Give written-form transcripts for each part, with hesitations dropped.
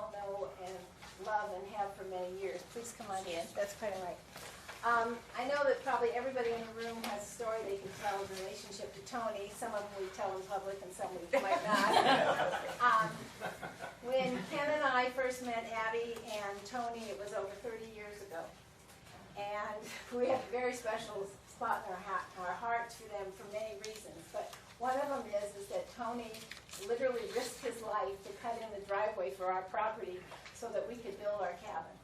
all know and love and have for many years. Please come on in. That's quite all right. I know that probably everybody in the room has a story they can tell in relationship to Tony. Some of them we tell in public and some we might not. When Ken and I first met Abby and Tony, it was over 30 years ago. And we have a very special spot in our hearts for them for many reasons. But one of them is that Tony literally risked his life to cut in the driveway for our property so that we could build our cabin.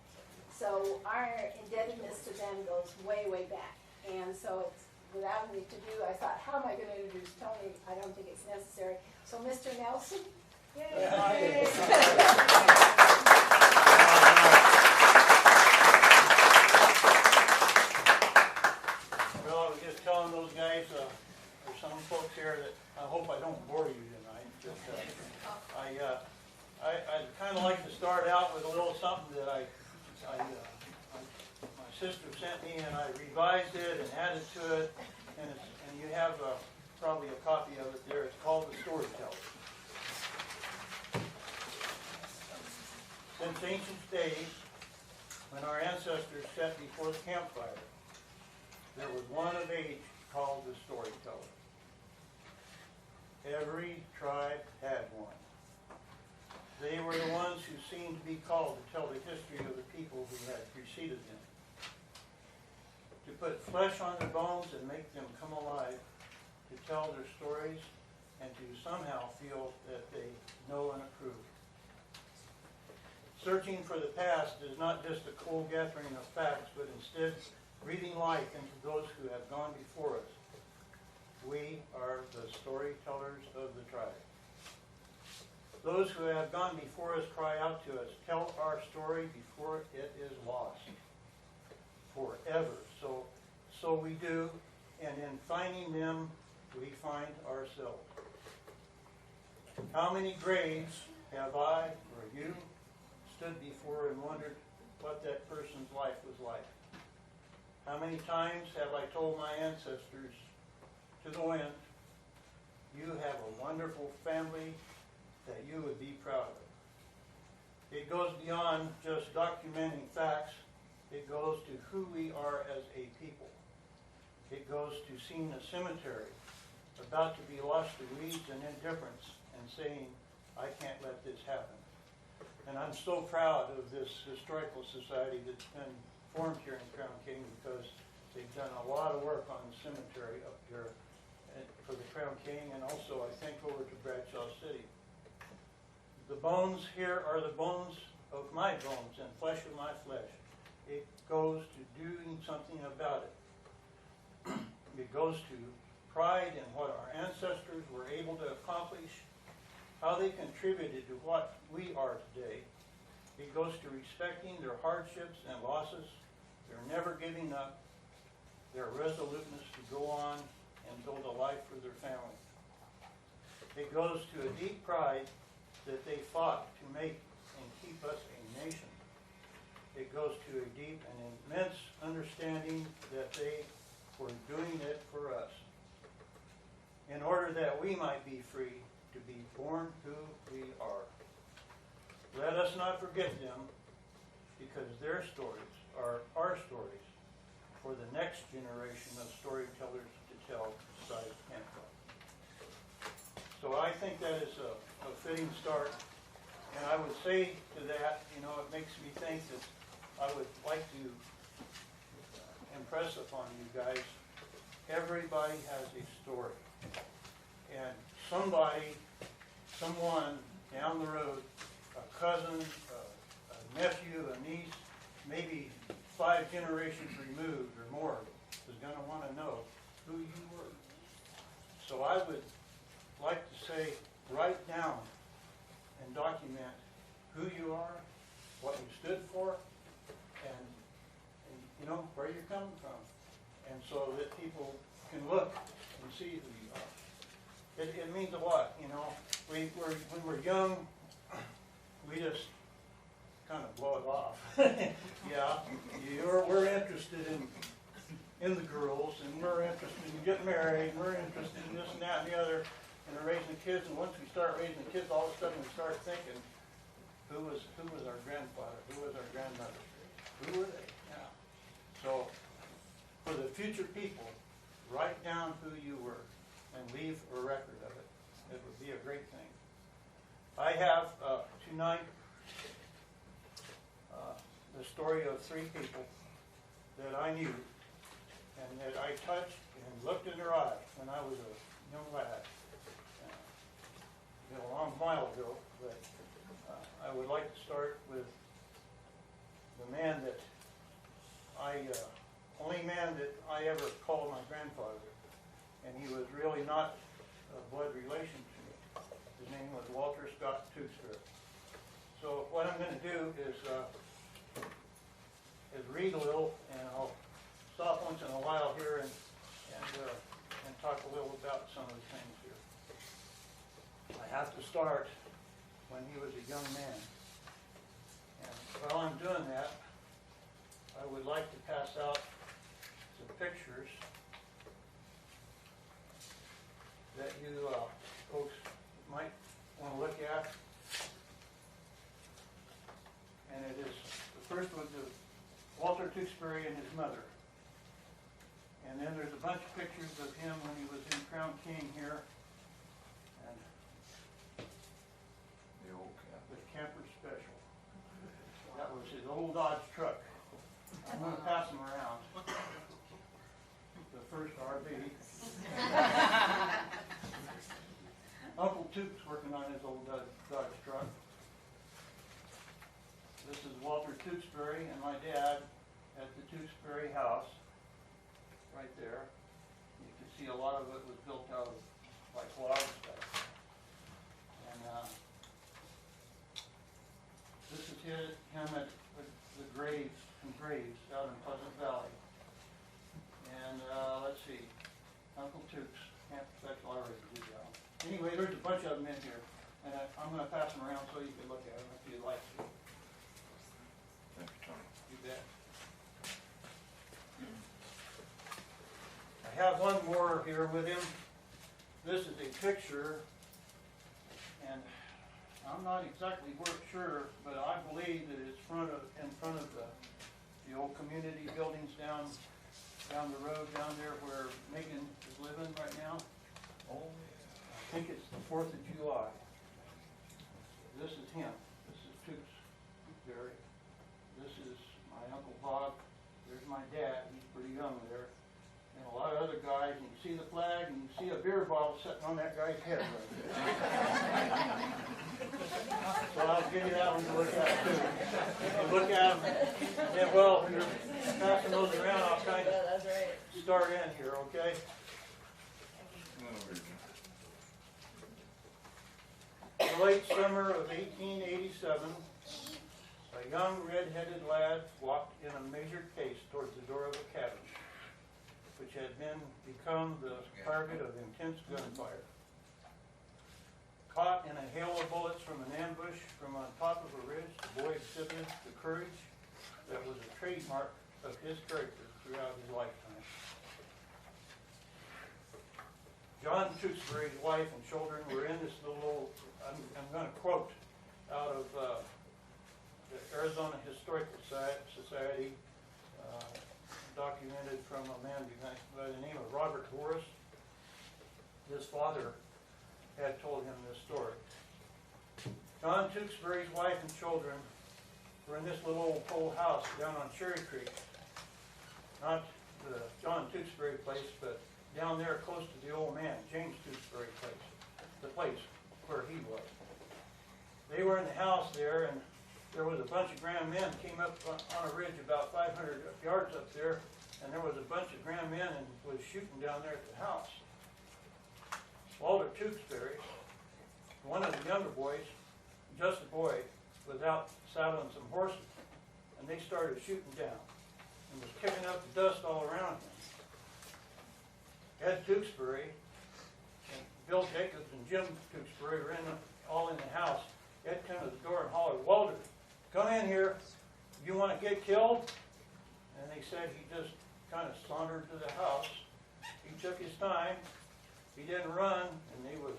So our indebtedness to them goes way, way back. And so it's, without any to do, I thought, how am I going to introduce Tony? I don't think it's necessary. So Mr. Nelson. Yay! Well, I was just telling those guys, there's some folks here that I hope I don't bore you tonight. But, I'd kind of like to start out with a little something that my sister sent me, and I revised it and added to it, and you have probably a copy of it there. It's called The Storyteller. Since ancient days, when our ancestors sat before the campfire, there was one of age called the storyteller. Every tribe had one. They were the ones who seemed to be called to tell the history of the people who had preceded them, to put flesh on their bones and make them come alive, to tell their stories, and to somehow feel that they know and approve. Searching for the past is not just a cold gathering of facts, but instead breathing life into those who have gone before us. We are the storytellers of the tribe. Those who have gone before us cry out to us, tell our story before it is lost forever. So we do, and in finding them, we find ourselves. How many graves have I or you stood before and wondered what that person's life was like? How many times have I told my ancestors to the wind, you have a wonderful family that you would be proud of. It goes beyond just documenting facts. It goes to who we are as a people. It goes to seeing a cemetery about to be lost to weeds and indifference and saying, I can't let this happen. And I'm so proud of this historical society that's been formed here in Crown King, because they've done a lot of work on the cemetery up here for the Crown King, and also I think over to Bradshaw City. The bones here are the bones of my bones and flesh of my flesh. It goes to doing something about it. It goes to pride in what our ancestors were able to accomplish, how they contributed to what we are today. It goes to respecting their hardships and losses, their never giving up, their resoluteness to go on and build a life for their family. It goes to a deep pride that they fought to make and keep us a nation. It goes to a deep and immense understanding that they were doing it for us, in order that we might be free to be born who we are. Let us not forget them, because their stories are our stories for the next generation of storytellers to tell beside campfire. So I think that is a fitting start. And I would say to that, it makes me think that I would like to impress upon you guys, everybody has a story. And someone down the road, a cousin, a nephew, a niece, maybe 5 generations removed or more, is going to want to know who you were. So I would like to say, write down and document who you are, what you stood for, and where you're coming from, and so that people can look and see who you are. It means a lot, when we're young, we just kind of blow it off. Yeah, we're interested in the girls, and we're interested in getting married, and we're interested in this and that and the other, and raising the kids. And once we start raising the kids, all of a sudden we start thinking, Who was our grandfather? Who was our grandmother? Who were they? Yeah. So, for the future people, write down who you were and leave a record of it. It would be a great thing. I have tonight the story of 3 people that I knew and that I touched and looked in their eyes when I was a young lad. A long while ago, but I would like to start with the man that only man that I ever called my grandfather, and he was really not a blood relation to me. His name was Walter Scott Tewksbury. So what I'm going to do is read a little, and I'll stop once in a while here and talk a little about some of the things here. I have to start when he was a young man. And while I'm doing that, I would like to pass out some pictures that you folks might want to look at. And it is, the first one is Walter Tewksbury and his mother. And then there's a bunch of pictures of him when he was in Crown King here. And the camper special. That was his old Dodge truck. I'm going to pass them around. The first RV. Uncle Toots working on his old Dodge truck. This is Walter Tewksbury and my dad at the Tewksbury house, right there. You can see a lot of it was built out of like log stuff. And this is him at the Graves out in Pleasant Valley. And let's see, Uncle Toots, Camp Special, I already did that one. Anyway, there's a bunch of them in here, and I'm going to pass them around so you can look at them if you'd like to. Thank you, Tony. You bet. I have one more here with him. This is a picture, and I'm not exactly sure, but I believe that it's in front of the old community buildings down the road down there where Megan is living right now. Oh, I think it's the 4th of July. This is him. This is Tewksbury. This is my Uncle Bob. There's my dad. He's pretty young there. And a lot of other guys. And you see the flag, and you see a beer bottle sitting on that guy's head right there. So I'll give you that one to look at too. You can look at them. And well, when you're passing those around, I'll kind of start in here, okay? The late summer of 1887, a young red-headed lad walked in a measured pace towards the door of a cabin, which had become the target of intense gunfire. Caught in a hail of bullets from an ambush from on top of a ridge, the boy exhibited the courage that was a trademark of his character throughout his lifetime. John Tewksbury's wife and children were in this little old, I'm going to quote out of the Arizona Historical Society, documented from a man by the name of Robert Horace. His father had told him this story. John Tewksbury's wife and children were in this little old pole house down on Cherry Creek. Not the John Tewksbury place, but down there close to the old man, James Tewksbury place, the place where he was. They were in the house there, and there was a bunch of grand men came up on a ridge about 500 yards up there, and there was a bunch of grand men and was shooting down there at the house. Walter Tewksbury, one of the younger boys, just a boy, was out saddling some horses, and they started shooting down and was kicking up the dust all around him. Ed Tewksbury and Bill Jacobs and Jim Tewksbury were all in the house. Ed came to the door and hollered, "Walter, come in here. You want to get killed?" And they said he just kind of sauntered to the house. He took his time. He didn't run, and he was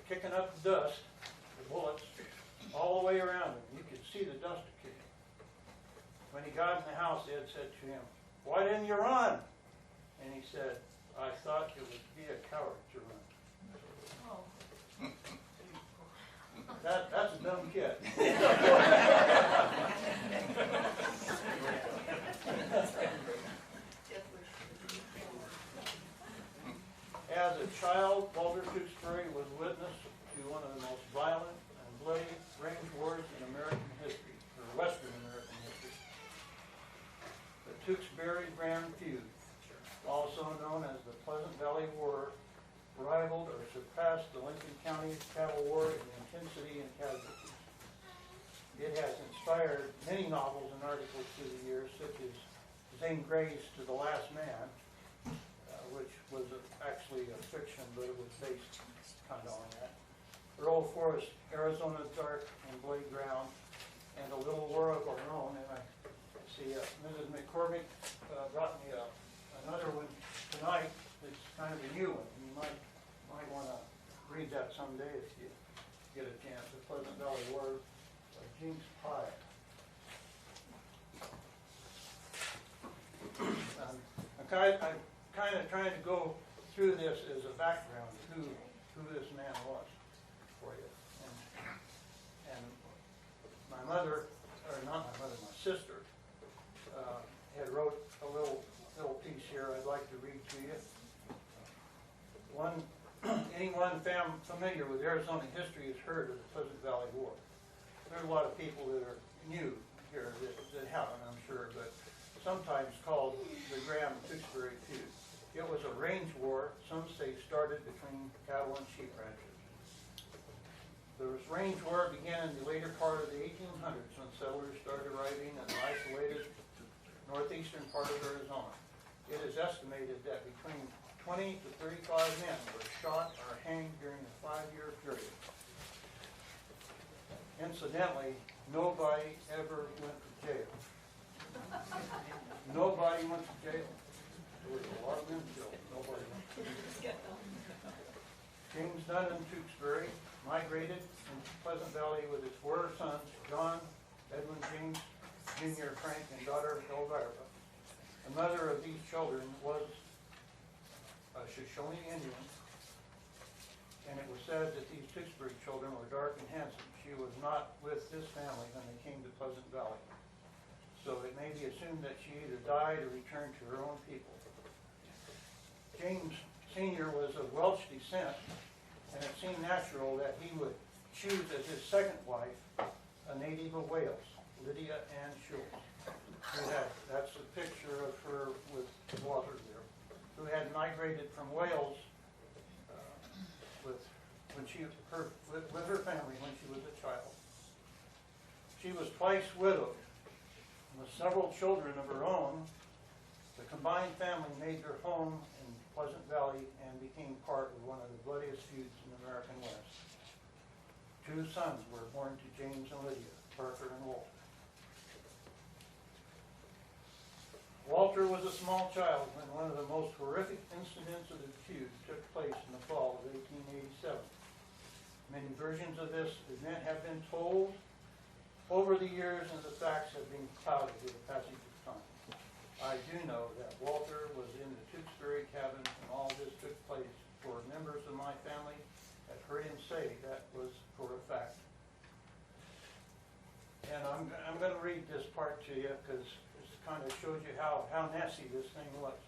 kicking up the dust, the bullets. all the way around him. You could see the dust accumulating. When he got in the house, Ed said to him, "Why didn't you run?" And he said, "I thought it would be a coward to run." That's a dumb kid. As a child, Walter Tewksbury was witness to one of the most violent and bloody range wars in American history, or Western American history. The Tewksbury-Graham feud, also known as the Pleasant Valley War, rivaled or surpassed the Lincoln County Cattle War in intensity and casualties. It has inspired many novels and articles through the years, such as Zane Grey's To the Last Man, which was actually a fiction, but it was based kind of on that. Earl Forrest, Arizona Dark and Bloody Ground, and A Little War of Our Own. And I see Mrs. McCormick brought me another one tonight. It's kind of a new one. You might want to read that someday if you get a chance. The Pleasant Valley War by Jinx Pye. I'm kind of trying to go through this as a background, who this man was for you. And my mother, or not my mother, my sister, had wrote a little piece here I'd like to read to you. Anyone familiar with Arizona history has heard of the Pleasant Valley War. There are a lot of people that are new here that haven't, I'm sure, but sometimes called the Graham-Tewksbury feud. It was a range war, some say started between cattle and sheep ranchers. The range war began in the later part of the 1800s when settlers started arriving in the isolated northeastern part of Arizona. It is estimated that between 20 to 35 men were shot or hanged during a 5-year period. Incidentally, nobody ever went to jail. Nobody went to jail. There was a lot of men killed. Nobody went to jail. James Dunham Tewksbury migrated into Pleasant Valley with his 4 sons, John, Edwin James, Jr., Frank, and daughter Elvira. The mother of these children was a Shoshone Indian, and it was said that these Tewksbury children were dark and handsome. She was not with this family when they came to Pleasant Valley. So it may be assumed that she either died or returned to her own people. James Sr. was of Welsh descent, and it seemed natural that he would choose as his second wife a native of Wales, Lydia Ann Schultz. That's a picture of her with Walter there, who had migrated from Wales with her family when she was a child. She was twice widowed. With several children of her own, the combined family made their home in Pleasant Valley and became part of one of the bloodiest feuds in the American West. 2 sons were born to James and Lydia, Parker and Walter. Walter was a small child when one of the most horrific incidents of the feud took place in the fall of 1887. Many versions of this event have been told over the years, and the facts have been clouded with the passage of time. I do know that Walter was in the Tewksbury cabin when all this took place, for members of my family have heard him say that was for a fact. And I'm going to read this part to you because it kind of shows you how nasty this thing was.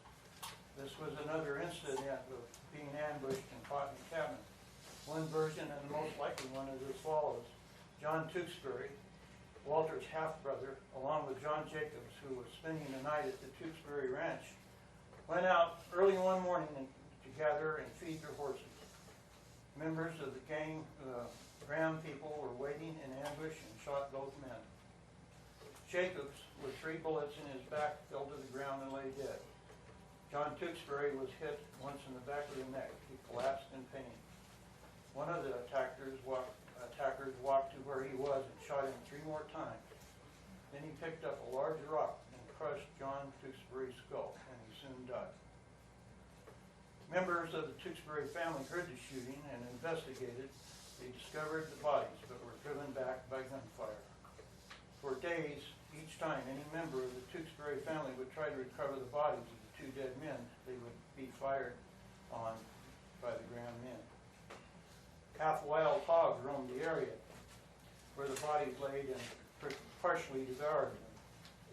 This was another incident of being ambushed and caught in a cabin. One version, and the most likely one, is as follows. John Tewksbury, Walter's half-brother, along with John Jacobs, who was spending the night at the Tewksbury Ranch, went out early one morning to gather and feed their horses. Members of the gang, Graham people, were waiting in ambush and shot both men. Jacobs, with 3 bullets in his back, fell to the ground and lay dead. John Tewksbury was hit once in the back of the neck. He collapsed in pain. One of the attackers walked to where he was and shot him 3 more times. Then he picked up a large rock and crushed John Tewksbury's skull, and he soon died. Members of the Tewksbury family heard the shooting and investigated, They discovered the bodies, but were driven back by gunfire. For days, each time any member of the Tewksbury family would try to recover the bodies of the two dead men, they would be fired on by the Graham men. Half-wild hogs roamed the area where the bodies laid and partially devoured them.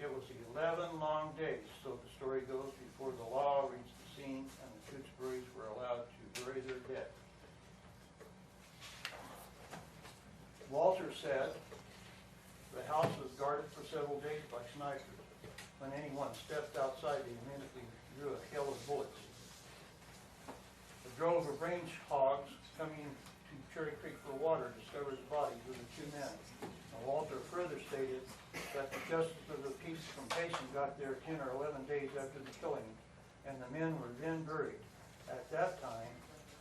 It was 11 long days, so the story goes, before the law reached the scene and the Tewksburys were allowed to bury their dead. Walter said the house was guarded for several days by snipers. When anyone stepped outside, they immediately drew a hail of bullets. A drove of range hogs coming to Cherry Creek for water discovered the bodies of the two men. And Walter further stated that the justice of the peace from Payson got there 10 or 11 days after the killing, and the men were then buried. At that time,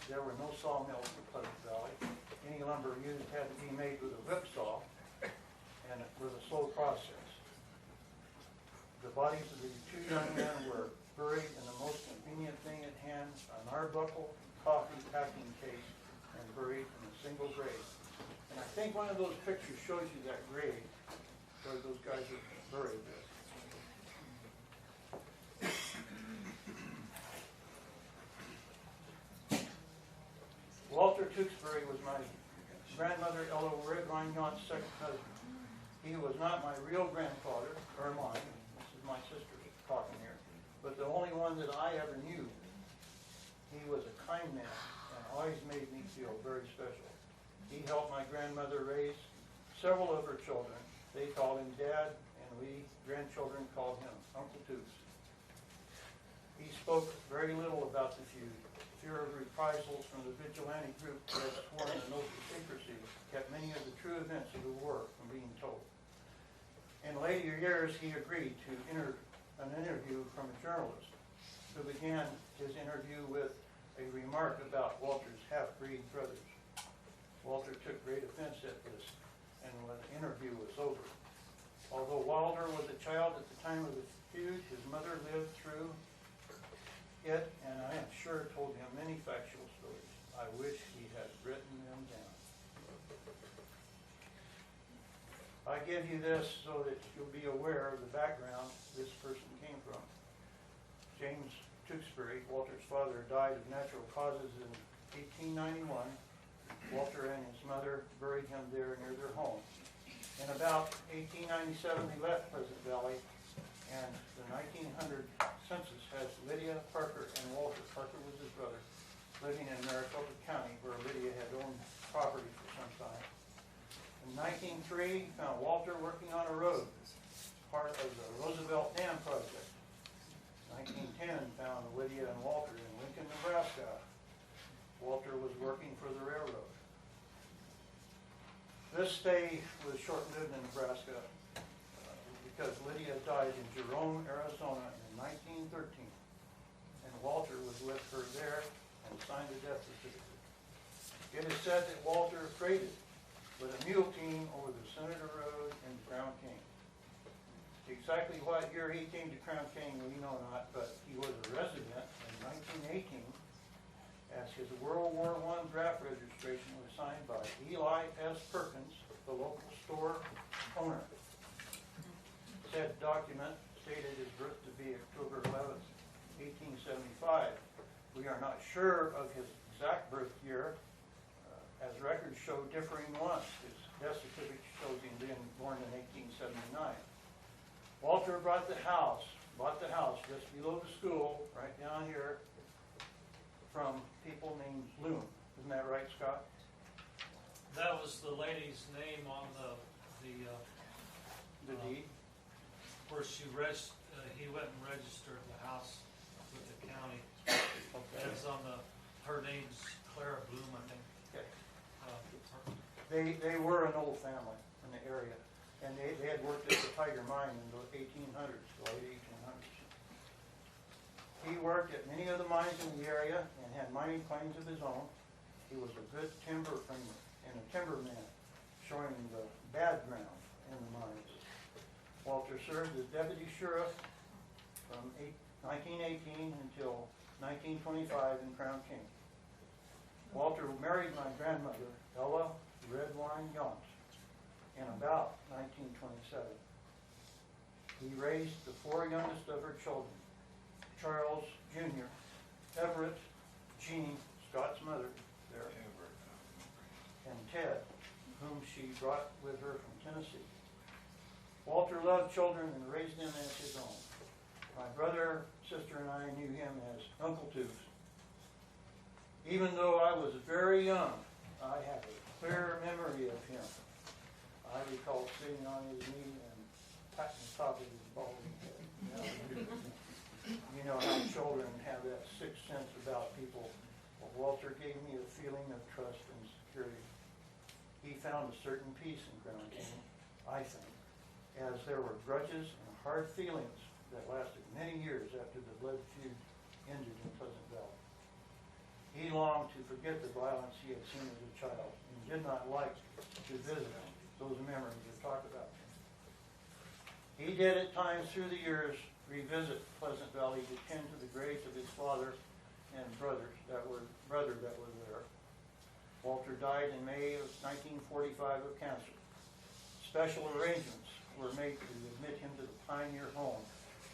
there were no sawmills in Pleasant Valley. Any lumber used had to be made with a whipsaw, and it was a slow process. The bodies of the two young men were buried in the most convenient thing at hand, an Arbuckle coffee packing case, and buried in a single grave. And I think one of those pictures shows you that grave where those guys are buried. Walter Tewksbury was my grandmother Ella Regnon's second husband. He was not my real grandfather, or mine. This is my sister talking here, but the only one that I ever knew. He was a kind man and always made me feel very special. He helped my grandmother raise several of her children. They called him Dad, and we grandchildren called him Uncle Toots. He spoke very little about the feud. Fear of reprisals from the vigilante group that had sworn an oath of secrecy kept many of the true events of the war from being told. In later years, he agreed to an interview from a journalist who began his interview with a remark about Walter's half-breed brothers. Walter took great offense at this, and when the interview was over. Although Walter was a child at the time of the feud, his mother lived through it, and I am sure told him many factual stories. I wish he had written them down. I give you this so that you'll be aware of the background this person came from. James Tewksbury, Walter's father, died of natural causes in 1891. Walter and his mother buried him there near their home. In about 1897, they left Pleasant Valley, and the 1900 census has Lydia, Parker, and Walter. Parker was his brother, living in Maricopa County, where Lydia had owned property for some time. In 1903, found Walter working on a road, part of the Roosevelt Dam project. 1910, found Lydia and Walter in Lincoln, Nebraska. Walter was working for the railroad. This stay was short-lived in Nebraska because Lydia died in Jerome, Arizona in 1913, and Walter was with her there and signed a death certificate. It is said that Walter traded with a mule team over the Senator Road in Crown King. Exactly what year he came to Crown King we know not, but he was a resident in 1918 as his World War I draft registration was signed by Eli S. Perkins, the local store owner. Said document stated his birth to be October 11th, 1875. We are not sure of his exact birth year, as records show differing ones. His death certificate shows him being born in 1879. Walter bought the house just below the school, right down here, from people named Bloom. Isn't that right, Scott? That was the lady's name on the deed? Where he went and registered the house with the county. Okay. It's on her name's Clara Bloom, I think. Okay. They were an old family in the area, and they had worked at the Tiger Mine in the 1800s, the late 1800s. He worked at many of the mines in the area and had mining claims of his own. He was a good timber and a timberman, showing the bad ground in the mines. Walter served as deputy sheriff from 1918 until 1925 in Crown King. Walter married my grandmother, Ella Redwine Yount, in about 1927. He raised the four youngest of her children, Charles Jr., Everett, Jean, Scott's mother there, and Ted, whom she brought with her from Tennessee. Walter loved children and raised them as his own. My brother, sister, and I knew him as Uncle Toots. Even though I was very young, I have a clear memory of him. I recall sitting on his knee and patting the top of his balding head. You know how children have that sixth sense about people. Well, Walter gave me a feeling of trust and security. He found a certain peace in Crown King, I think, as there were grudges and hard feelings that lasted many years after the blood feud ended in Pleasant Valley. He longed to forget the violence he had seen as a child and did not like to visit those memories or talk about them. He did at times through the years revisit Pleasant Valley to tend to the graves of his father and brother that were there. Walter died in May of 1945 of cancer. Special arrangements were made to admit him to the Pioneer Home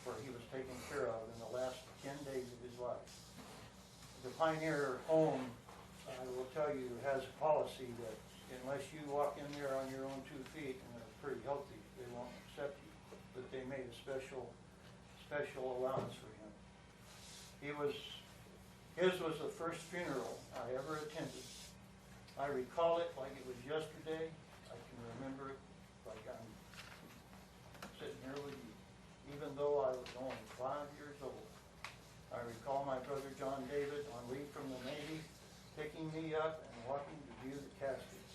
where he was taken care of in the last 10 days of his life. The Pioneer Home, I will tell you, has a policy that unless you walk in there on your own 2 feet and are pretty healthy, they won't accept you. But they made a special allowance for him. His was the first funeral I ever attended. I recall it like it was yesterday. I can remember it like I'm sitting here with you, even though I was only 5 years old. I recall my brother John David on leave from the Navy picking me up and walking to view the casket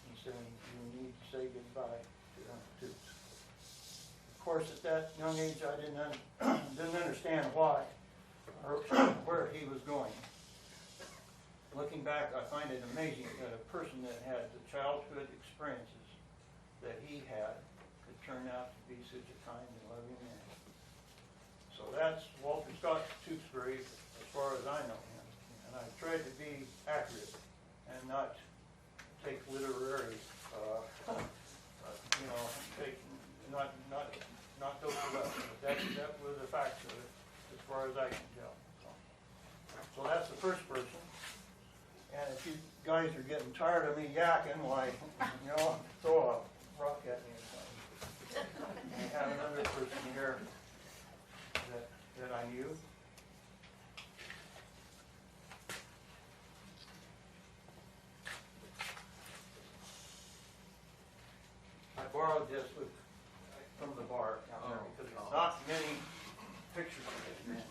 and saying, "You need to say goodbye to Uncle Toots." Of course, at that young age, I didn't understand why or where he was going. Looking back, I find it amazing that a person that had the childhood experiences that he had could turn out to be such a kind and loving man. So that's Walter Scott Tewksbury as far as I know him. And I tried to be accurate and not take literary, not go for that. But that was the facts of it as far as I can tell. So that's the first person. And if you guys are getting tired of me yakking, why, throw a rock at me or something. We have another person here that I knew. I borrowed this from the bar down there because there's not many pictures of this man.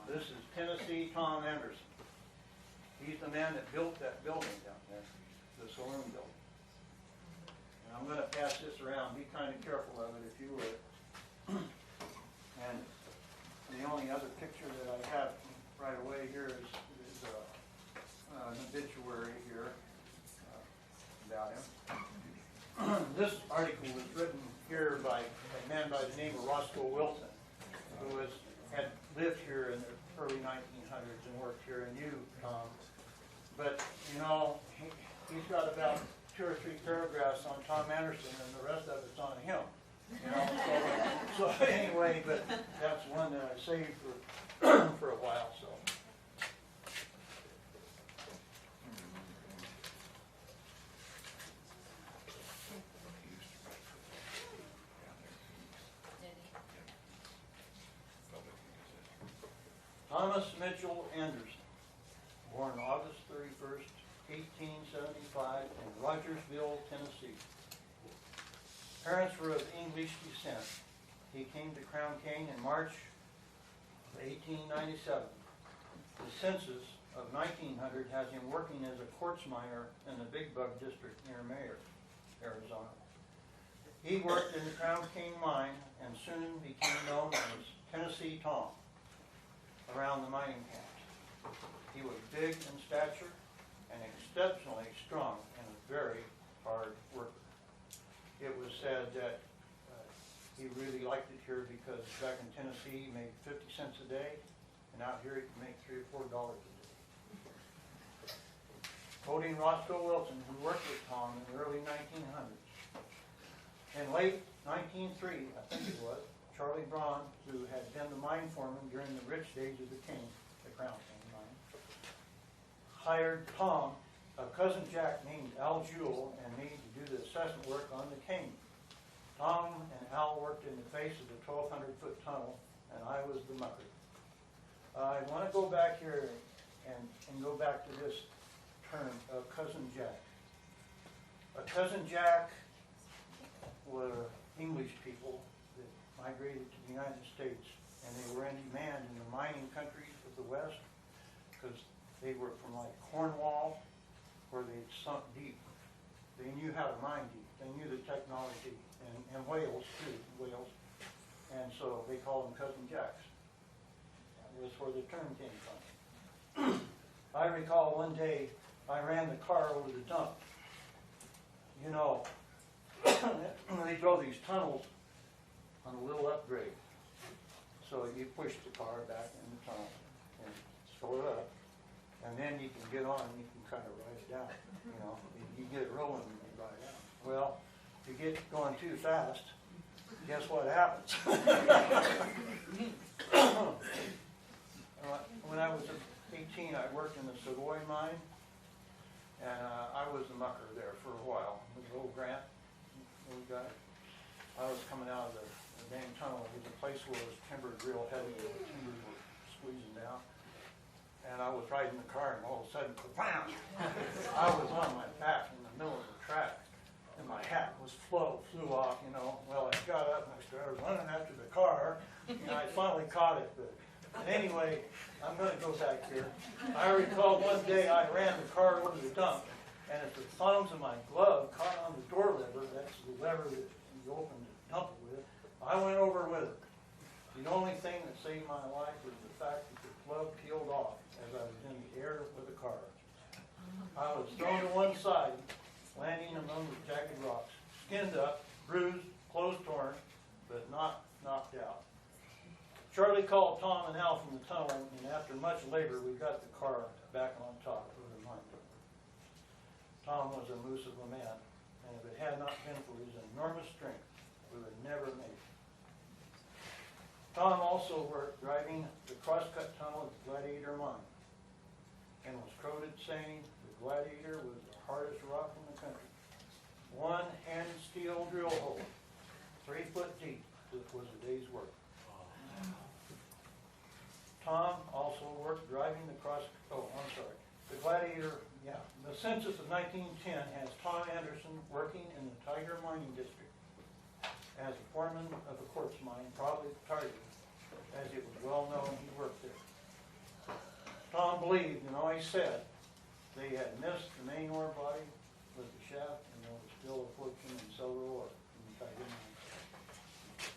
This is Tennessee Tom Anderson. He's the man that built that building down there, the saloon building. And I'm going to pass this around. Be kind of careful of it if you would. And the only other picture that I have right away here is an obituary here about him. This article was written here by a man by the name of Roscoe Wilson, who had lived here in the early 1900s and worked here and knew Tom. But, he's got about 2 or 3 paragraphs on Tom Anderson, and the rest of it's on him. So anyway, but that's one that I saved for a while. So. Thomas Mitchell Anderson, born August 31st, 1875 in Rogersville, Tennessee. Parents were of English descent. He came to Crown King in March of 1897. The census of 1900 has him working as a quartz miner in the Big Bug district near Mayer, Arizona. He worked in the Crown King mine and soon became known as Tennessee Tom around the mining camps. He was big in stature and exceptionally strong and a very hard worker. It was said that he really liked it here because back in Tennessee he made 50 cents a day, and out here he can make $3 or $4 a day. quoting Roscoe Wilson, who worked with Tom in the early 1900s. In late 1903, I think it was, Charlie Braun, who had been the mine foreman during the rich days of the Crown King mine, hired Tom, a cousin Jack named Al Jewell, and me to do the assessment work on the King. Tom and Al worked in the face of the 1,200-foot tunnel, and I was the mucker. I want to go back here and go back to this term of cousin Jack. A cousin Jack were English people that migrated to the United States, and they were in demand in the mining countries of the West because they were from like Cornwall, where they'd sunk deep. They knew how to mine deep. They knew the technology, and Wales too, Wales. And so they called them cousin Jacks. That's where the term came from. I recall one day I ran the car over the dump. You know, they drove these tunnels on a little upgrade. So you push the car back in the tunnel and slow it up. And then you can get on and you can kind of ride it down. You know, you get it rolling and you ride it down. Well, if you get going too fast, guess what happens? When I was 18, I worked in the Savoy mine, and I was the mucker there for a while. With old Grant, old guy. I was coming out of the dang tunnel. It was a place where it was timbered real heavy, and the timbers were squeezing down. And I was riding the car, and all of a sudden, bam! I was on my back in the middle of the track, and my hat flew off, you know. Well, I got up and I started running after the car, and I finally caught it. But anyway, I'm going to go back here. I recall one day I ran the car over the dump, and if the thumbs of my glove caught on the door lever, that's the lever that you open the dump with, I went over with it. The only thing that saved my life was the fact that the glove peeled off as I was in the air with the car. I was thrown to one side, landing among the jagged rocks, skinned up, bruised, clothes torn, but not knocked out. Charlie called Tom and Al from the tunnel, and after much labor, we got the car back on top of the mine. Tom was a moose of a man, and if it had not been for his enormous strength, we would never make it. Tom also worked driving the crosscut tunnel at the Gladiator mine, and was quoted saying the Gladiator was the hardest rock in the country. One hand steel drill hole, 3 foot deep, was a day's work. Tom also worked driving the the Gladiator, the census of 1910 has Tom Anderson working in the Tiger Mining District as a foreman of a quartz mine, probably Tiger, as it was well known he worked there. Tom believed and always said they had missed the main ore body with the shaft, and there was still a fortune in silver ore in the Tiger mine.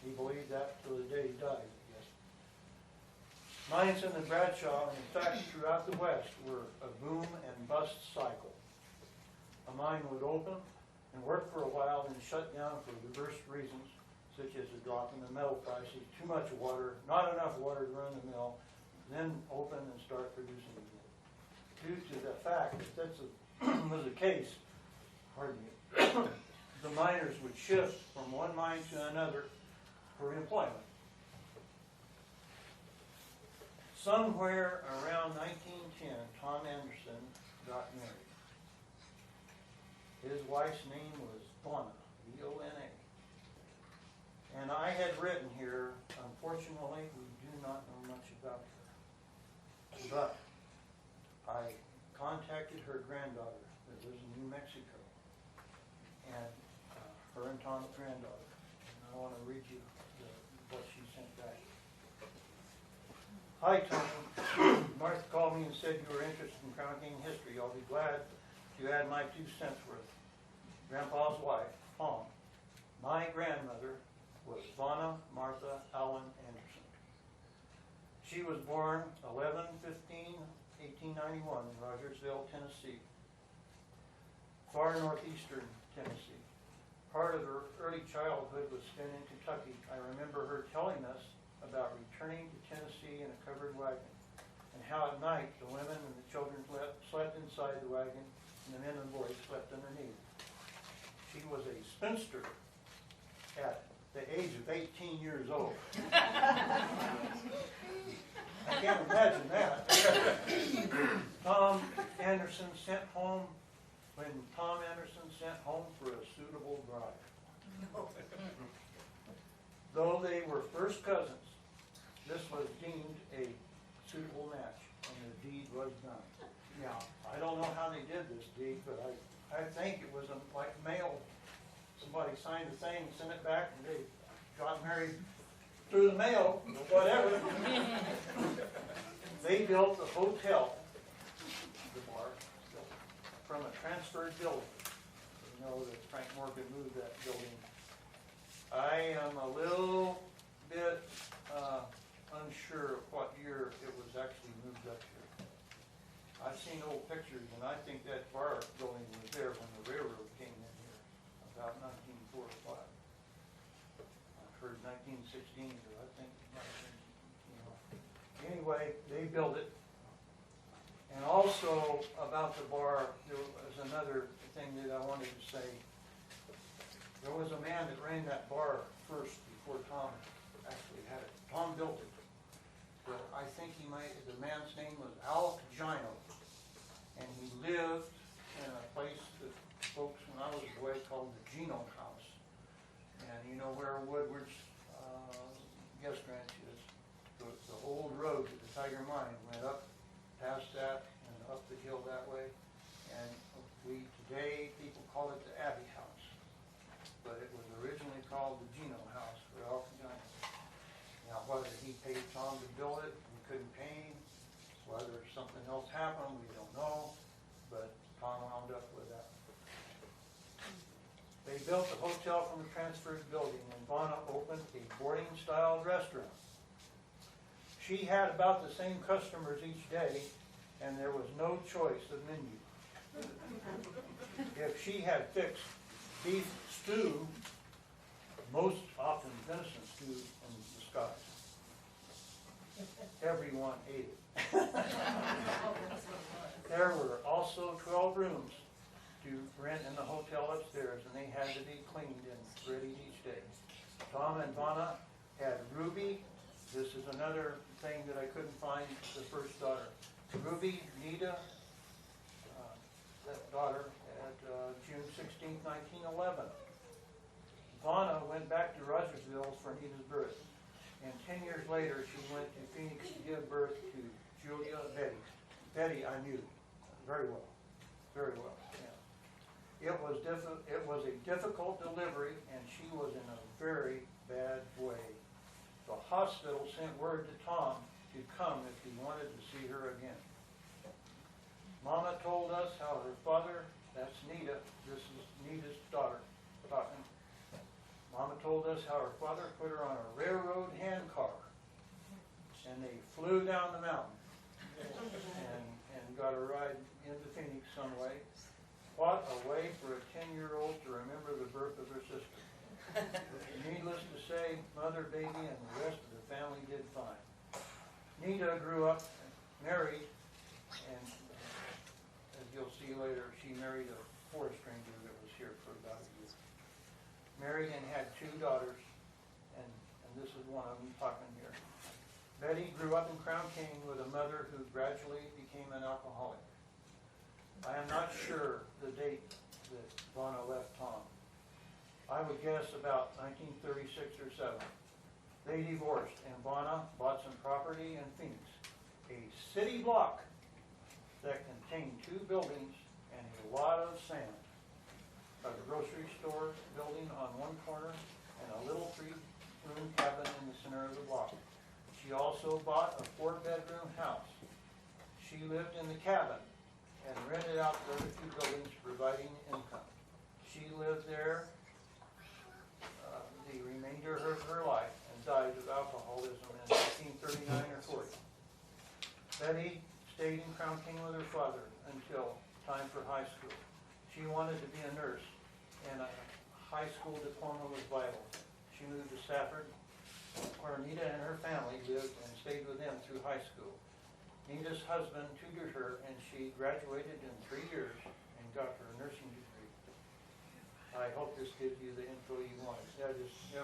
He believed that till the day he died, I guess. Mines in the Bradshaw, and in fact throughout the West, were a boom and bust cycle. A mine would open and work for a while, then shut down for diverse reasons, such as a drop in the metal prices, too much water, not enough water to run the mill, then open and start producing again. Due to the fact that was the case, the miners would shift from one mine to another for employment. Somewhere around 1910, Tom Anderson got married. His wife's name was Bona, B-O-N-A. And I had written here, unfortunately, we do not know much about her. But I contacted her granddaughter that lives in New Mexico, and her and Tom's granddaughter. And I want to read you what she sent back. Hi, Tom. Martha called me and said you were interested in Crown King history. I'll be glad to add my 2 cents worth. Grandpa's wife, Tom, my grandmother, was Fauna Martha Allen Anderson. She was born 11/15/1891 in Rogersville, Tennessee, far northeastern Tennessee. Part of her early childhood was spent in Kentucky. I remember her telling us about returning to Tennessee in a covered wagon, and how at night the women and the children slept inside the wagon and the men and boys slept underneath. She was a spinster at the age of 18 years old. I can't imagine that. Tom Anderson sent home, when Tom Anderson sent home for a suitable bride. Though they were first cousins, this was deemed a suitable match, and the deed was done. Now, I don't know how they did this deed, but I think it was like mail. Somebody signed a thing, sent it back, and they got married through the mail, or whatever. They built the hotel, the bar, from a transferred building. You know that Frank Morgan moved that building. I am a little bit unsure of what year it was actually moved up here. I've seen old pictures, and I think that bar building was there when the railroad came in here, about 1904 or 5. I've heard 1916, but I think it might have been, you know. Anyway, they built it. And also about the bar, there was another thing that I wanted to say. There was a man that ran that bar first before Tom actually had it. Tom built it. But I think the man's name was Al Gino. And he lived in a place that folks, when I was a boy, called the Gino House. And you know where Woodward's guest ranch is? The old road to the Tiger Mine went up past that and up the hill that way. And today, people call it the Abbey House. But it was originally called the Gino House for Al Gino. Now, whether he paid Tom to build it, we couldn't pay him. Whether something else happened, we don't know. But Tom wound up with that. They built the hotel from the transferred building, and Vonna opened a boarding-style restaurant. She had about the same customers each day, and there was no choice of menu. If she had fixed beef stew, most often venison stew in disguise, everyone ate it. There were also 12 rooms to rent in the hotel upstairs, and they had to be cleaned and ready each day. Tom and Vonna had Ruby. This is another thing that I couldn't find, the first daughter. Ruby Nita, that daughter, at June 16, 1911. Vonna went back to Rogersville for Nita's birth. And 10 years later, she went to Phoenix to give birth to Julia Betty. Betty I knew very well, very well. Yeah. It was a difficult delivery, and she was in a very bad way. The hospital sent word to Tom to come if he wanted to see her again. Mama told us how her father, that's Nita, this is Nita's daughter talking. Mama told us how her father put her on a railroad handcar, and they flew down the mountain and got a ride into Phoenix some way. What a way for a 10-year-old to remember the birth of her sister. Needless to say, mother, baby, and the rest of the family did fine. Nita grew up, married, and as you'll see later, she married a forest ranger that was here for about a year. Married and had 2 daughters, and this is one of them talking here. Betty grew up in Crown King with a mother who gradually became an alcoholic. I am not sure the date that Vonna left Tom. I would guess about 1936 or 7. They divorced, and Vonna bought some property in Phoenix, a city block that contained 2 buildings and a lot of sand. A grocery store building on one corner and a little 3-room cabin in the center of the block. She also bought a 4-bedroom house. She lived in the cabin and rented out the other 2 buildings, providing income. She lived there the remainder of her life and died of alcoholism in 1939 or 40. Betty stayed in Crown King with her father until time for high school. She wanted to be a nurse, and a high school diploma was vital. She moved to Stafford, where Anita and her family lived, and stayed with them through high school. Nita's husband tutored her, and she graduated in 3 years and got her nursing degree. I hope this gives you the info you wanted. It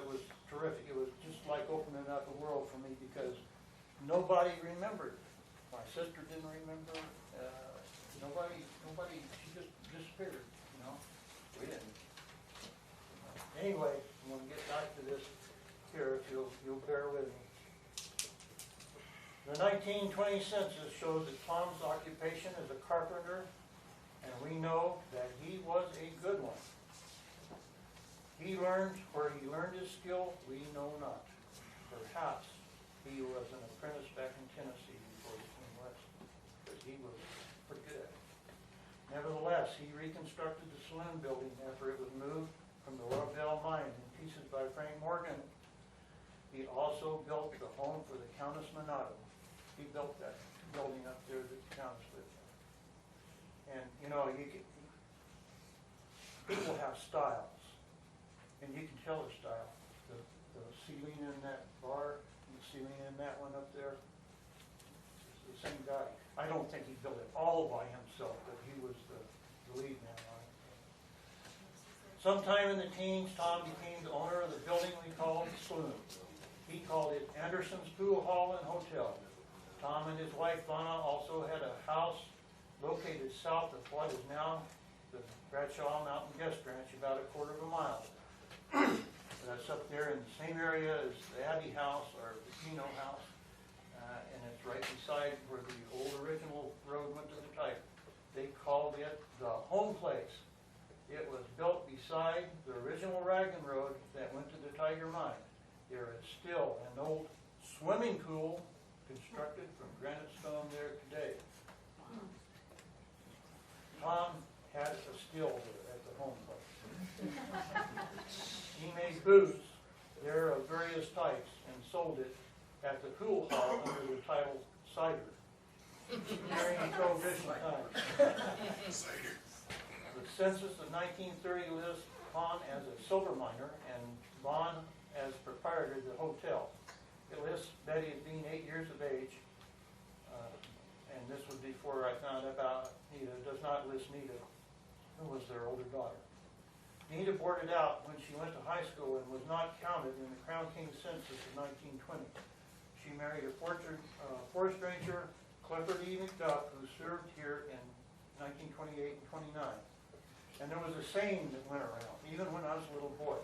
was terrific. It was just like opening up the world for me because nobody remembered. My sister didn't remember. Nobody. She just disappeared. You know, we didn't. Anyway, I'm going to get back to this here. If you'll bear with me. The 1920 census shows that Tom's occupation is a carpenter, and we know that he was a good one. He learned where he learned his skill, we know not. Perhaps he was an apprentice back in Tennessee before he came west, because he was pretty good at it. Nevertheless, he reconstructed the saloon building after it was moved from the Royal mine in pieces by Frank Morgan. He also built the home for the Countess Monado. He built that building up there that the Countess lived in. And you know, people have styles, and you can tell their style. The ceiling in that bar, and the ceiling in that one up there, it's the same guy. I don't think he built it all by himself, but he was the lead man on it. Sometime in the teens, Tom became the owner of the building we called the Saloon. He called it Anderson's Pool Hall and Hotel. Tom and his wife, Donna, also had a house located south of what is now the Bradshaw Mountain Guest Ranch, about a quarter of a mile. That's up there in the same area as the Abbey House or the Keno House, and it's right beside where the old original road went to the Tiger. They called it the home place. It was built beside the original Raglan Road that went to the Tiger Mine. There is still an old swimming pool constructed from granite stone there today. Tom had a skill there at the home place. He made booze there of various types and sold it at the pool hall under the title Cider during Prohibition times. The census of 1930 lists Tom as a silver miner and Vaughn as proprietor of the hotel. It lists Betty as being 8 years of age, and this was before I found out about Nita. It does not list Nita, who was their older daughter. Nita boarded out when she went to high school and was not counted in the Crown King census of 1920. She married a forest ranger, Clifford E. McDuff, who served here in 1928 and 29. And there was a saying that went around, even when I was a little boy,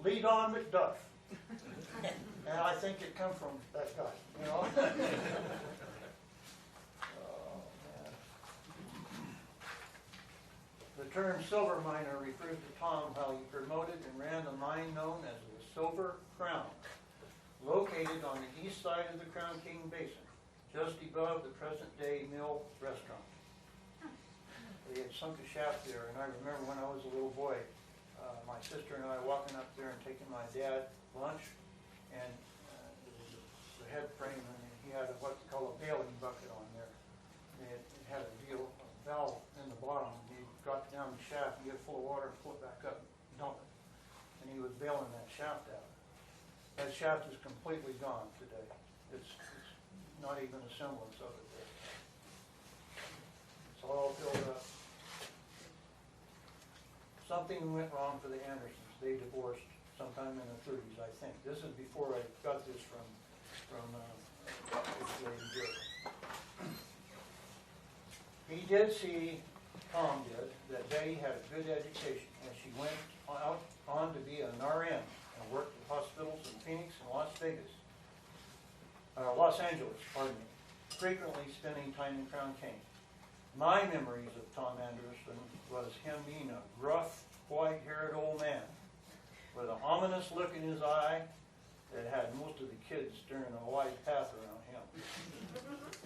"Lead on, McDuff." And I think it come from that guy, you know? Oh, man. The term silver miner refers to Tom while he promoted and ran the mine known as the Silver Crown, located on the east side of the Crown King Basin, just above the present-day mill restaurant. They had sunk a shaft there, and I remember when I was a little boy, my sister and I walking up there and taking my dad lunch, and there was the head frame, and he had what's called a bailing bucket on there. And it had a valve in the bottom. He got down the shaft, and get full of water, and pull it back up, and dump it. And he was bailing that shaft out. That shaft is completely gone today. It's not even a semblance of it there. It's all filled up. Something went wrong for the Andersons. They divorced sometime in the 30s, I think. This is before I got this from this lady here. He did see, Tom did, that Betty had a good education, and she went out on to be an RN and worked at hospitals in Phoenix and Los Angeles, frequently spending time in Crown King. My memories of Tom Anderson was him being a gruff, white-haired old man with an ominous look in his eye that had most of the kids staring a wide path around him.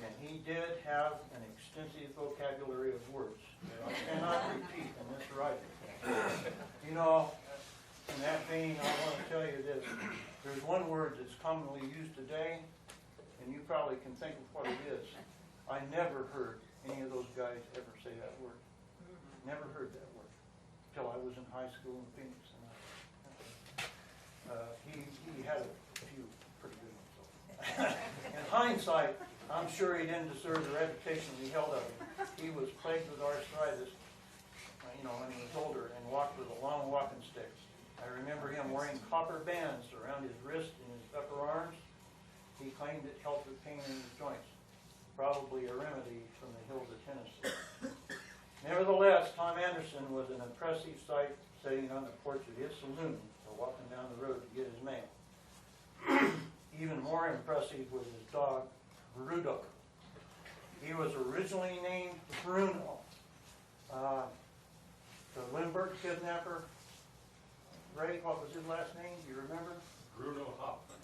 And he did have an extensive vocabulary of words that I cannot repeat in this writing. You know, in that vein, I want to tell you this. There's one word that's commonly used today, and you probably can think of what it is. I never heard any of those guys ever say that word. Never heard that word until I was in high school in Phoenix. And he had a few pretty good ones. In hindsight, I'm sure he didn't deserve the reputation we held of him. He was plagued with arthritis, when he was older, and walked with a long walking stick. I remember him wearing copper bands around his wrist and his upper arms. He claimed it helped with pain in his joints, probably a remedy from the hills of Tennessee. Nevertheless, Tom Anderson was an impressive sight sitting on the porch of his saloon or walking down the road to get his mail. Even more impressive was his dog, Bruno. He was originally named Bruno. The Lindbergh kidnapper, Ray, what was his last name? Do you remember? Bruno Hoffman.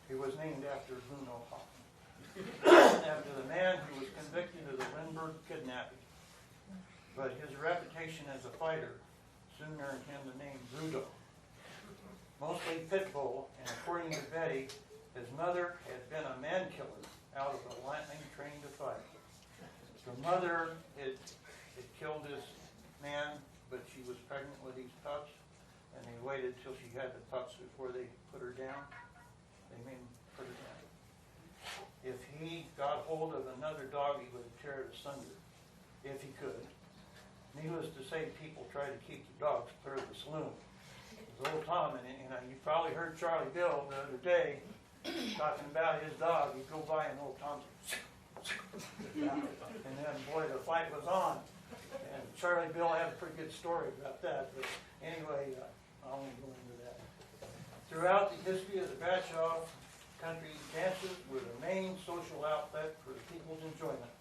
He was named after Bruno Hoffman, after the man who was convicted of the Lindbergh kidnapping. But his reputation as a fighter soon earned him the name Bruno. Mostly pit bull, and according to Betty, his mother had been a man killer out of the lightning trained to fight. The mother had killed this man, but she was pregnant with these pups, and they waited till she had the pups before they put her down. They made him put her down. If he got hold of another dog, he would tear it asunder, if he could. Needless to say, people tried to keep the dogs clear of the saloon. It was old Tom, and you probably heard Charlie Bill the other day talking about his dog. He'd go by and old Tom's and then, boy, the fight was on. And Charlie Bill had a pretty good story about that. But anyway, I won't go into that. Throughout the history of the Bradshaw country, dances were the main social outlet for the people's enjoyment.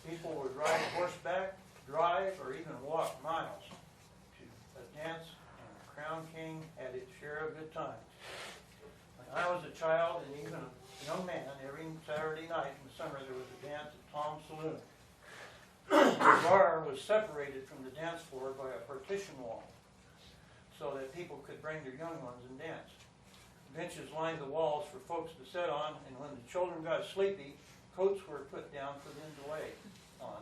People would ride horseback, drive, or even walk miles to a dance, and the Crown King had its share of good times. When I was a child and even a young man, every Saturday night in the summer there was a dance at Tom's Saloon. The bar was separated from the dance floor by a partition wall so that people could bring their young ones and dance. Benches lined the walls for folks to sit on, and when the children got sleepy, coats were put down for them to lay on.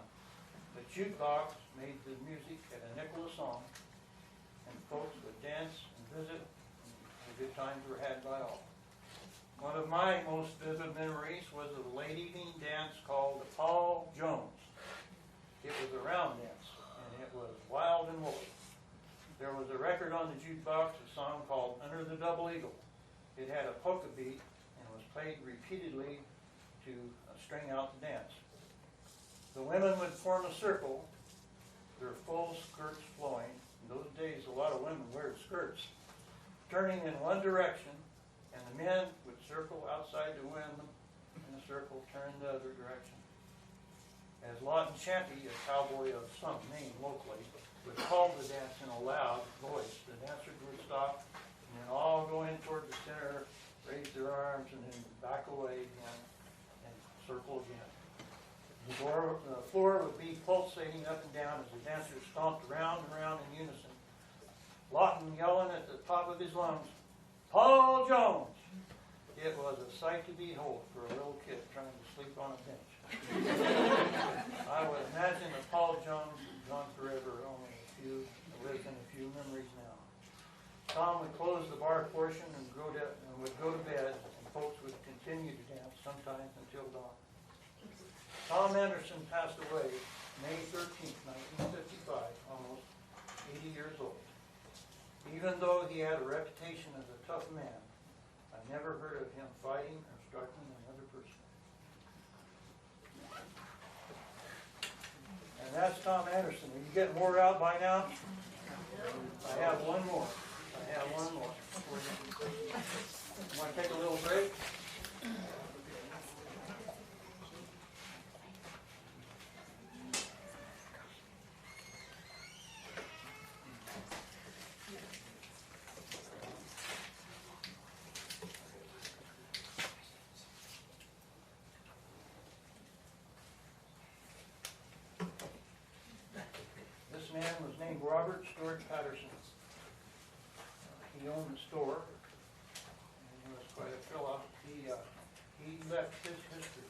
The jukebox made the music at a nickel a song, and folks would dance and visit, and good times were had by all. One of my most vivid memories was of a late evening dance called the Paul Jones. It was a round dance, and it was wild and woolly. There was a record on the jukebox, a song called Under the Double Eagle. It had a polka beat and was played repeatedly to string out the dance. The women would form a circle, their full skirts flowing. In those days, a lot of women wore skirts, turning in one direction, and the men would circle outside the women in the circle, turn the other direction. As Lawton Champy, a cowboy of some name locally, would call the dance in a loud voice, the dancers would stop and then all go in toward the center, raise their arms, and then back away again and circle again. The floor would be pulsating up and down as the dancers stomped around and around in unison. Lawton yelling at the top of his lungs, "Paul Jones!" It was a sight to behold for a little kid trying to sleep on a bench. I would imagine that Paul Jones is gone forever, only a few, lives in a few memories now. Tom would close the bar portion and would go to bed, and folks would continue to dance, sometimes until dawn. Tom Anderson passed away May 13th, 1955, almost 80 years old. Even though he had a reputation as a tough man, I never heard of him fighting or striking another person. And that's Tom Anderson. Are you getting wore out by now? I have one more. You want to take a little break? This man was named Robert Stewart Patterson. He owned the store, and he was quite a fellow. He left his history.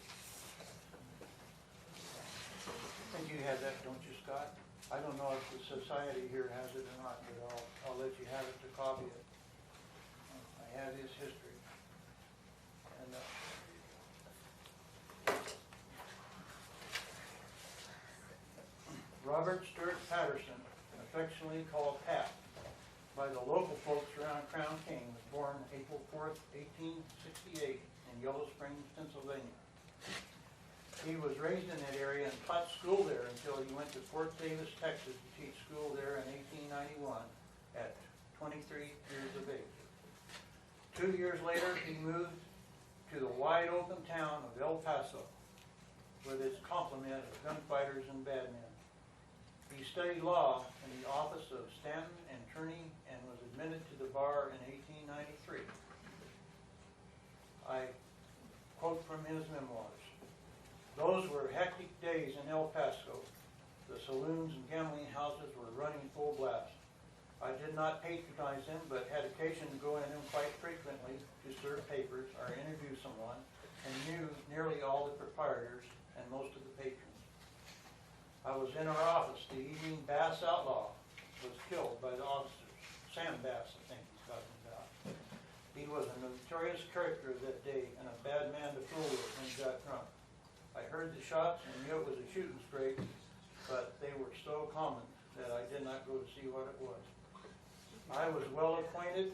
I think you have that, don't you, Scott? I don't know if the society here has it or not, but I'll let you have it to copy it. I have his history. And Robert Stewart Patterson, affectionately called Pat, by the local folks around Crown King, was born April 4th, 1868 in Yellow Springs, Pennsylvania. He was raised in that area and taught school there until he went to Fort Davis, Texas to teach school there in 1891 at 23 years of age. 2 years later, he moved to the wide open town of El Paso with its complement of gunfighters and bad men. He studied law in the office of Stanton and Turney and was admitted to the bar in 1893. I quote from his memoirs. Those were hectic days in El Paso. The saloons and gambling houses were running full blast. I did not patronize them, but had occasion to go in them quite frequently to serve papers or interview someone, and knew nearly all the proprietors and most of the patrons. I was in our office the evening Bass Outlaw was killed by the officers. Sam Bass, I think he's talking about. He was a notorious character that day and a bad man to fool with when he got drunk. I heard the shots and knew it was a shooting scrape, but they were so common that I did not go to see what it was. I was well acquainted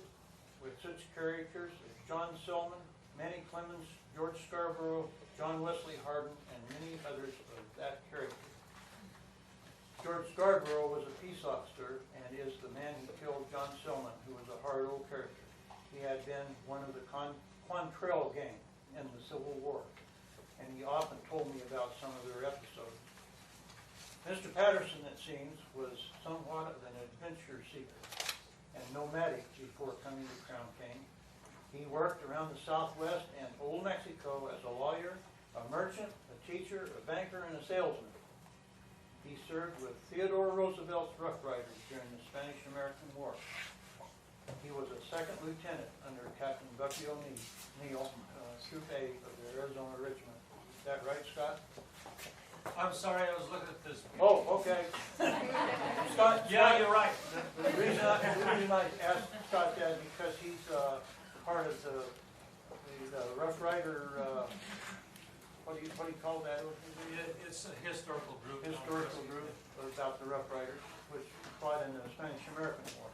with such characters as John Silman, Manny Clemens, George Scarborough, John Wesley Hardin, and many others of that character. George Scarborough was a peace officer and is the man who killed John Silman, who was a hard old character. He had been one of the Quantrill gang in the Civil War, and he often told me about some of their episodes. Mr. Patterson, it seems, was somewhat of an adventure seeker and nomadic before coming to Crown King. He worked around the Southwest and Old Mexico as a lawyer, a merchant, a teacher, a banker, and a salesman. He served with Theodore Roosevelt's Rough Riders during the Spanish-American War. He was a second lieutenant under Captain Bucky O'Neill, Troop A of the Arizona Regiment. Is that right, Scott? I'm sorry, I was looking at this. Oh, okay. Scott, Yeah, you're right. the reason I asked Scott that because he's part of the Rough Rider, what do you call that organization? It's a historical group. Historical group about the Rough Riders, which fought in the Spanish-American War.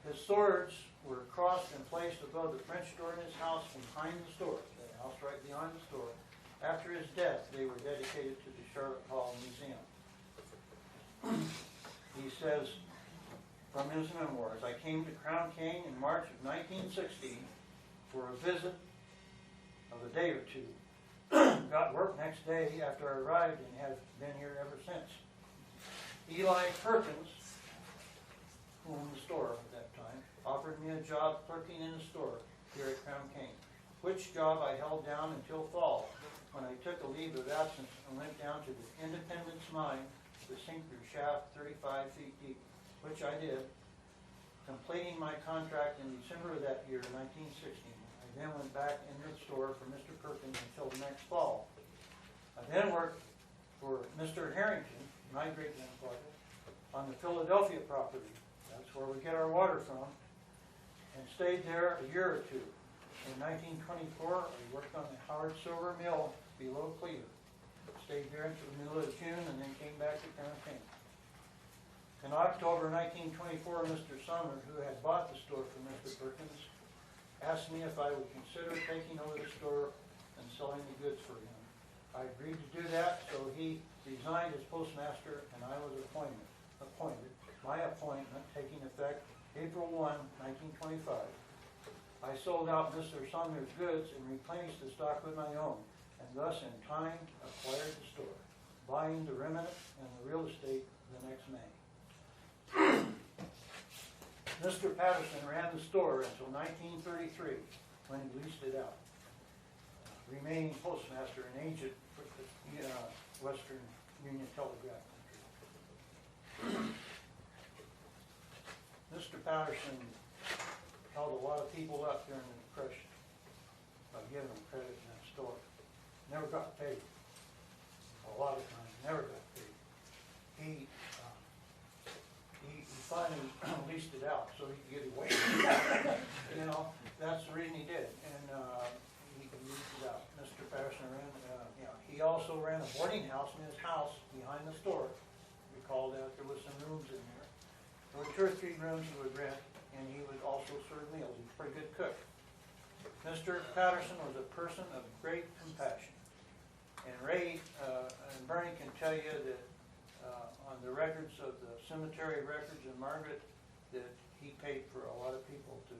His swords were crossed and placed above the French door in his house behind the store, the house right behind the store. After his death, they were dedicated to the Charlotte Hall Museum. He says, from his memoirs, I came to Crown King in March of 1960 for a visit of a day or two. Got work next day after I arrived and have been here ever since. Eli Perkins, who owned the store at that time, offered me a job clerking in a store here at Crown King, which job I held down until fall, when I took a leave of absence and went down to the Independence Mine to sink their shaft 35 feet deep, which I did, completing my contract in December of that year, 1960. I then went back into the store for Mr. Perkins until the next fall. I then worked for Mr. Harrington, my great-grandfather, on the Philadelphia property. That's where we get our water from, and stayed there a year or two. In 1924, I worked on the Howard Silver Mill below Cleveland. Stayed there until the middle of June and then came back to Crown King. In October 1924, Mr. Sumner, who had bought the store from Mr. Perkins, asked me if I would consider taking over the store and selling the goods for him. I agreed to do that, so he resigned as postmaster and I was appointed. My appointment taking effect April 1, 1925. I sold out Mr. Sumner's goods and replenished the stock with my own, and thus in time acquired the store, buying the remnant and the real estate the next May. Mr. Patterson ran the store until 1933, when he leased it out, remaining postmaster and agent for the Western Union Telegraph Company. Mr. Patterson held a lot of people up during the Depression by giving them credit in that store. Never got paid. A lot of times, never got paid. He finally leased it out so he could get away with it. You know, that's the reason he did. And he leased it out. Mr. Patterson ran greenhouse in his house behind the store. We called out, there was some rooms in there. There were 2 or 3 rooms he would rent, and he would also serve meals. He's a pretty good cook. Mr. Patterson was a person of great compassion. And Ray and Bernie can tell you that on the records of the cemetery records in Margaret, that he paid for a lot of people to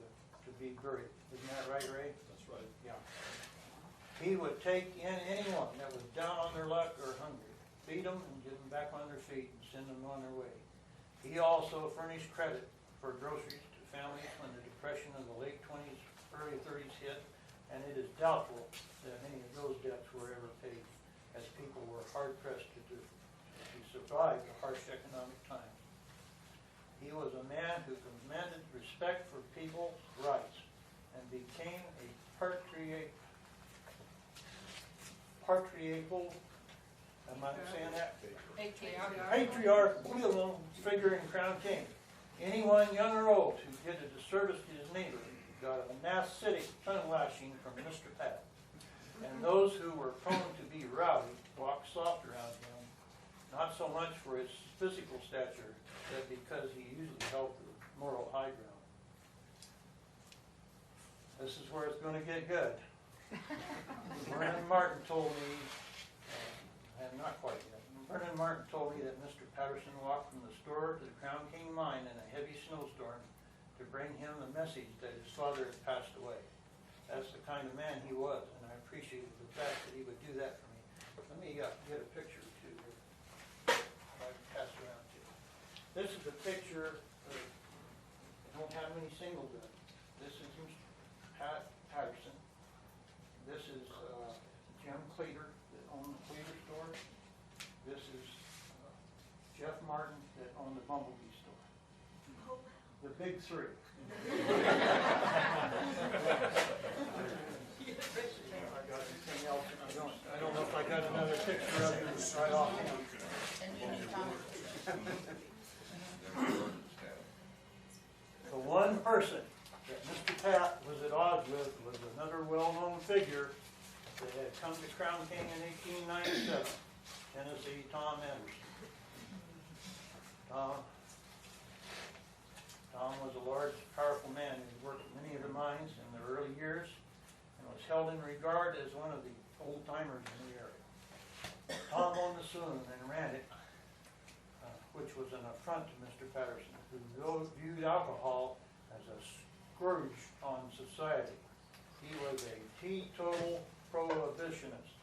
be buried. Isn't that right, Ray? That's right. Yeah. He would take in anyone that was down on their luck or hungry, feed them and get them back on their feet and send them on their way. He also furnished credit for groceries to families when the Depression of the late 20s, early 30s hit, and it is doubtful that any of those debts were ever paid, as people were hard-pressed to survive the harsh economic times. He was a man who commanded respect for people's rights and became a patriarchal, am I saying that? Patriarchal figure in Crown King. Anyone, young or old, who did a disservice to his neighbor got a nasty tongue lashing from Mr. Pat. And those who were prone to be rowdy walked soft around him, not so much for his physical stature, but because he usually held the moral high ground. This is where it's going to get good. Vernon Martin told me, not quite yet, Vernon Martin told me that Mr. Patterson walked from the store to the Crown King mine in a heavy snowstorm to bring him the message that his father had passed away. That's the kind of man he was, and I appreciated the fact that he would do that for me. Let me get a picture too. I pass around to you. This is a picture of, I don't have many singles in it. This is Mr. Pat Patterson. This is Jim Cleater that owned the Cleater store. This is Jeff Martin that owned the Bumblebee store. The big 3. I got anything else? I don't know if I got another picture of you right offhand. The one person that Mr. Pat was at odds with was another well-known figure that had come to Crown King in 1897, Tennessee Tom Anderson. Tom was a large, powerful man who worked at many of the mines in the early years and was held in regard as one of the old-timers in the area. Tom owned the saloon and ran it, which was an affront to Mr. Patterson, who viewed alcohol as a scourge on society. He was a teetotal prohibitionist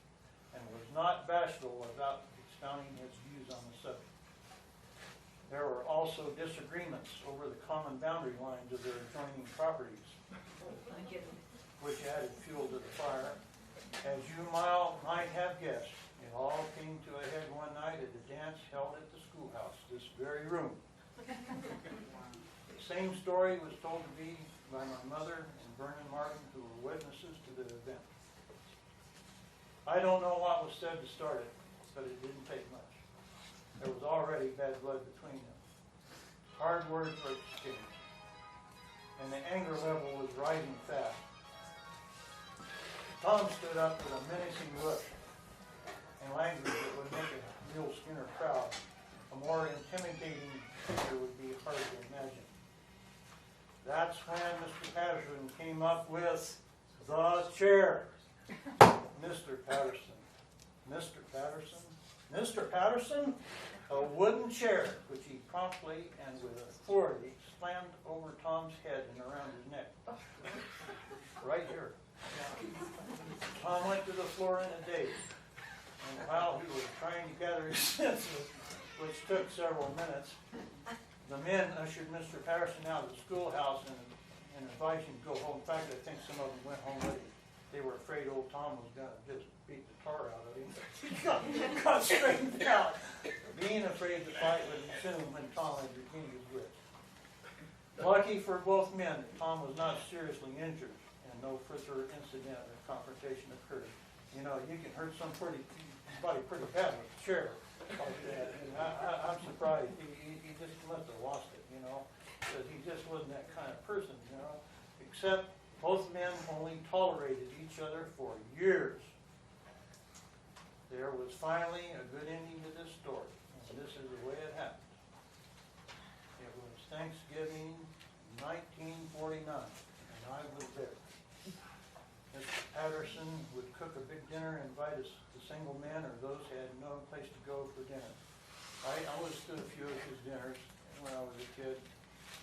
and was not bashful about expounding his views on the subject. There were also disagreements over the common boundary lines of their adjoining properties, which added fuel to the fire. As you might have guessed, it all came to a head one night at a dance held at the schoolhouse, this very room. The same story was told to me by my mother and Vernon Martin, who were witnesses to the event. I don't know what was said to start it, but it didn't take much. There was already bad blood between them. Hard words were exchanged, and the anger level was rising fast. Tom stood up with a menacing look and language that would make a real Skinner proud. A more intimidating figure would be hard to imagine. That's when Mr. Patterson came up with the chair. Mr. Patterson. Mr. Patterson. Mr. Patterson? A wooden chair, which he promptly and with authority slammed over Tom's head and around his neck. Right here. Tom went to the floor in a daze, and while he was trying to gather his senses, which took several minutes, the men ushered Mr. Patterson out of the schoolhouse and advised him to go home. In fact, I think some of them went home with him. They were afraid old Tom was going to just beat the tar out of him. He got straightened out. Being afraid the fight would ensue when Tom had regained his wits. Lucky for both men, Tom was not seriously injured, and no further incident or confrontation occurred. You know, you can hurt somebody pretty bad with a chair like that. And I'm surprised. He just must have lost it, you know, because he just wasn't that kind of person, you know. Except both men only tolerated each other for years. there was finally a good ending to this story, and this is the way it happened. It was Thanksgiving 1949, and I was there. Mr. Patterson would cook a big dinner and invite us, the single men or those who had no place to go for dinner. I was to a few of his dinners when I was a kid,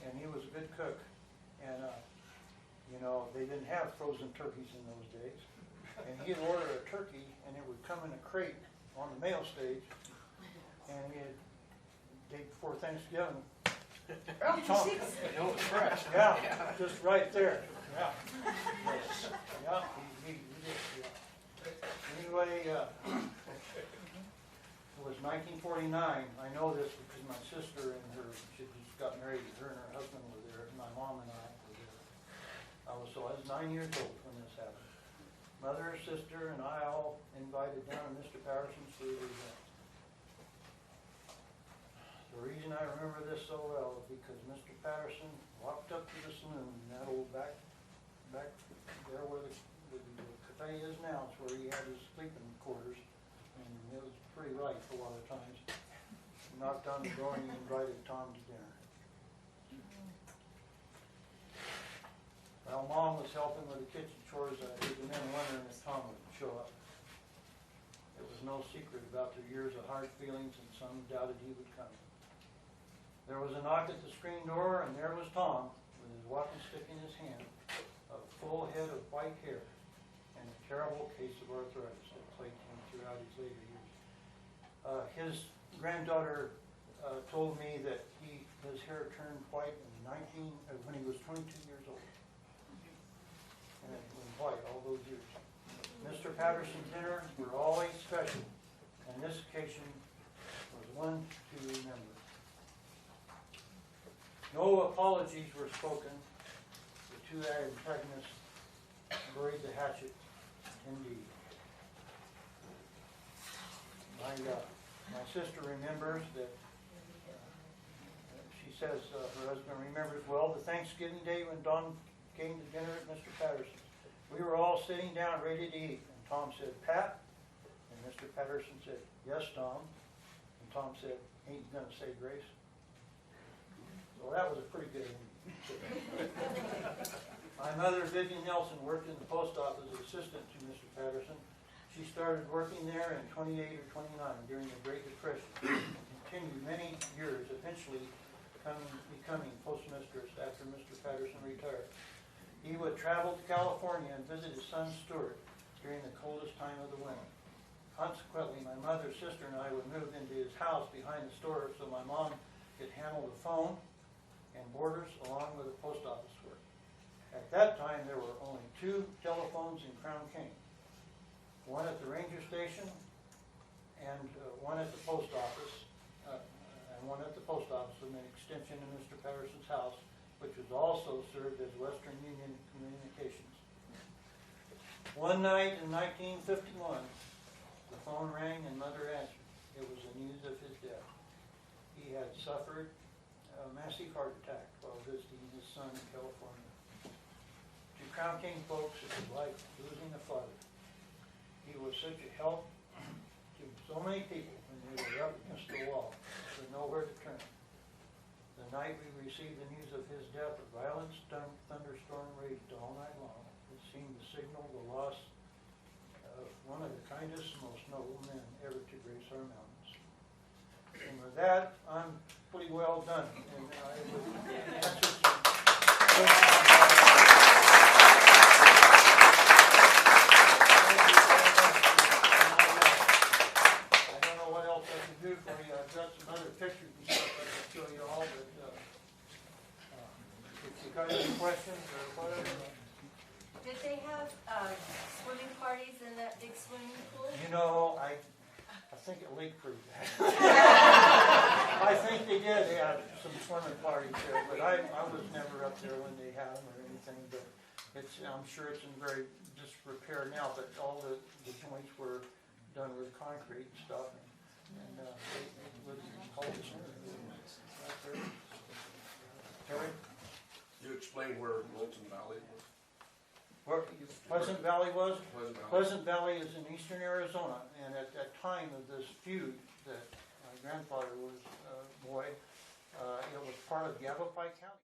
and he was a good cook. And, you know, they didn't have frozen turkeys in those days. And he'd order a turkey, and it would come in a crate on the mail stage, and he'd, day before Thanksgiving, it was fresh, yeah, just right there, yeah. Yeah, he did, yeah. Anyway, it was 1949, I know this because my sister and she just got married, her and her husband were there, and my mom and I were there. I was 9 years old when this happened. Mother, sister, and I all invited down to Mr. Patterson's for the event. The reason I remember this so well is because Mr. Patterson walked up to the saloon, that old back there where the cafe is now, it's where he had his sleeping quarters, and it was pretty rife a lot of times. He knocked on the door and he invited Tom to dinner. Well, Mom was helping with the kitchen chores that day, and then wondering if Tom would show up. It was no secret about their years of hard feelings, and some doubted he would come. There was a knock at the screen door, and there was Tom, with his walking stick in his hand, a full head of white hair, and a terrible case of arthritis that plagued him throughout his later years. His granddaughter told me that his hair turned white when he was 22 years old. And it was white all those years. Mr. Patterson's dinners were always special, and this occasion was one to remember. No apologies were spoken. The two antagonists buried the hatchet, indeed. My sister remembers that, she says her husband remembers well the Thanksgiving day when Don came to dinner at Mr. Patterson's. We were all sitting down ready to eat, and Tom said, "Pat?" And Mr. Patterson said, "Yes, Tom." And Tom said, "Ain't you gonna say grace?" So that was a pretty good ending. My mother, Vivian Nelson, worked in the post office as assistant to Mr. Patterson. She started working there in 28 or 29 during the Great Depression and continued many years, eventually becoming postmistress after Mr. Patterson retired. He would travel to California and visit his son Stuart during the coldest time of the winter. Consequently, my mother, sister, and I would move into his house behind the store so my mom could handle the phone and boarders along with the post office work. At that time, there were only 2 telephones in Crown King. One at the ranger station and one at the post office, with an extension in Mr. Patterson's house, which was also served as Western Union Communications. One night in 1951, the phone rang and Mother answered. It was the news of his death. He had suffered a massive heart attack while visiting his son in California. To Crown King folks, it was like losing a father. He was such a help to so many people when they were up against the wall with nowhere to turn. The night we received the news of his death, a violent thunderstorm raged all night long. It seemed to signal the loss of one of the kindest, most noble men ever to grace our mountains. And with that, I'm pretty well done, and I would answer some questions. I've got some other pictures and stuff I can show you all, but if you got any questions or whatever. Did they have swimming parties in that big swimming pool? You know, I think it leaked pretty bad. I think they did have some swimming parties there, but I was never up there when they had them or anything, but I'm sure it's in very disrepair now, but all the joints were done with concrete and stuff. And it was called the center. Terry? You explain where Lonesome Valley was? Where Pleasant Valley was? Pleasant Valley. Pleasant Valley is in eastern Arizona, and at that time of this feud that my grandfather was a boy, it was part of Yavapai County.